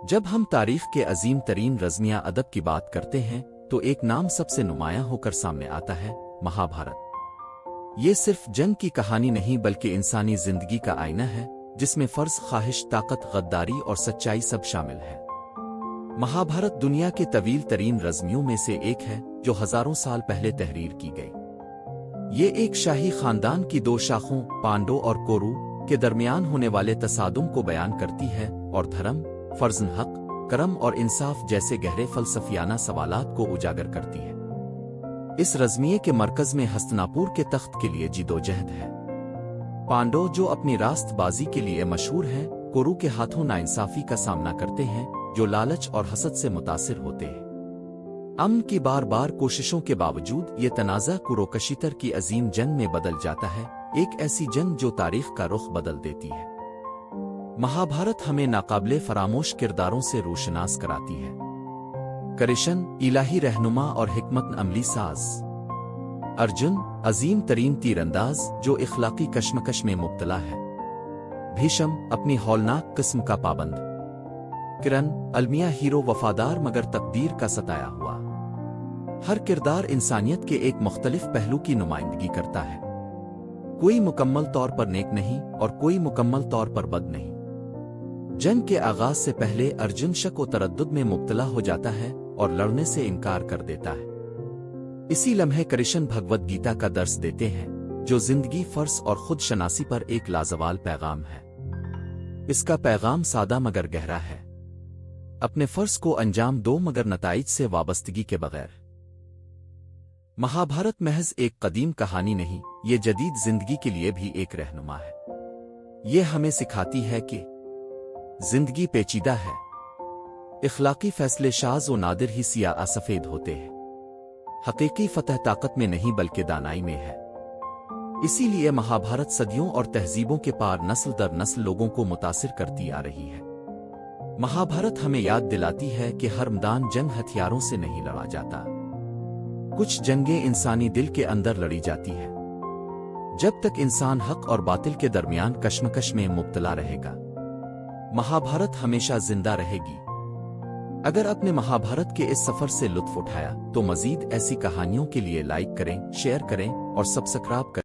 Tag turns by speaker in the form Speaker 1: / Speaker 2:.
Speaker 1: جب ہم تاریخ کے عظیم ترین رزمیہ ادب کی بات کرتے ہیں تو ایک نام سب سے نمایاں ہو کر سامنے آتا ہے: مہابھارت۔ یہ صرف جنگ کی کہانی نہیں بلکہ انسانی زندگی کا آئینہ ہے، جس میں فرض، خواہش، طاقت، غداری اور سچائی سب شامل ہے۔ مہابھارت دنیا کے طویل ترین رزمیوں میں سے ایک ہے جو ہزاروں سال پہلے تحریر کی گئی۔ یہ ایک شاہی خاندان کی دو شاخوں، پانڈو اور کورو، کے درمیان ہونے والے تصادم کو بیان کرتی ہے اور دھرم، فرض، حق، کرم اور انصاف جیسے گہرے فلسفیانہ سوالات کو اجاگر کرتی ہے۔ اس رزمیے کے مرکز میں ہستناپور کے تخت کے لیے جدوجہد ہے۔ پانڈو جو اپنی راست بازی کے لیے مشہور ہیں، کورو کے ہاتھوں ناانصافی کا سامنا کرتے ہیں جو لالچ اور حسد سے متاثر ہوتے ہیں۔ امن کی بار بار کوششوں کے باوجود یہ تنازع کوروکشیتر کی عظیم جنگ میں بدل جاتا ہے، ایک ایسی جنگ جو تاریخ کا رخ بدل دیتی ہے۔ مہابھارت ہمیں ناقابل فراموش کرداروں سے روشناس کراتی ہے: کرشن، الہی رہنما اور حکمت عملی ساز; ارجن، عظیم ترین تیر انداز جو اخلاقی کشمکش میں مبتلا ہے; بھیشم، اپنی ہولناک قسم کا پابند; کرن، المیہ ہیرو، وفادار مگر تقدیر کا ستایا ہوا۔ ہر کردار انسانیت کے ایک مختلف پہلو کی نمائندگی کرتا ہے۔ کوئی مکمل طور پر نیک نہیں اور کوئی مکمل طور پر بد نہیں۔ جنگ کے آغاز سے پہلے ارجن شک و تردد میں مبتلا ہو جاتا ہے اور لڑنے سے انکار کر دیتا ہے۔ اسی لمحے کرشن بھگوت گیتا کا درس دیتے ہیں، جو زندگی، فرض اور خود شناسی پر ایک لازوال پیغام ہے۔ اس کا پیغام سادہ مگر گہرا ہے: اپنے فرض کو انجام دو مگر نتائج سے وابستگی کے بغیر۔ مہابھارت محض ایک قدیم کہانی نہیں، یہ جدید زندگی کے لیے بھی ایک رہنما ہے۔ یہ ہمیں سکھاتی ہے کہ زندگی پیچیدہ ہے، اخلاقی فیصلے شاذ و نادر ہی سیاہ سفید ہوتے ہیں، حقیقی فتح طاقت میں نہیں بلکہ دانائی میں ہے۔ اسی لیے مہابھارت صدیوں اور تہذیبوں کے پار نسل در نسل لوگوں کو متاثر کرتی آ رہی ہے۔ مہابھارت ہمیں یاد دلاتی ہے کہ ہر میدان جنگ ہتھیاروں سے نہیں لڑا جاتا، کچھ جنگیں انسانی دل کے اندر لڑی جاتی ہے۔ جب تک انسان حق اور باطل کے درمیان کشمکش میں مبتلا رہے گا، مہابھارت ہمیشہ زندہ رہے گی۔ اگر اپنے مہابھارت کے اس سفر سے لطف اٹھایا تو مزید ایسی کہانیوں کے لیے لائک کریں، شیئر کریں اور سبسکرائب کریں۔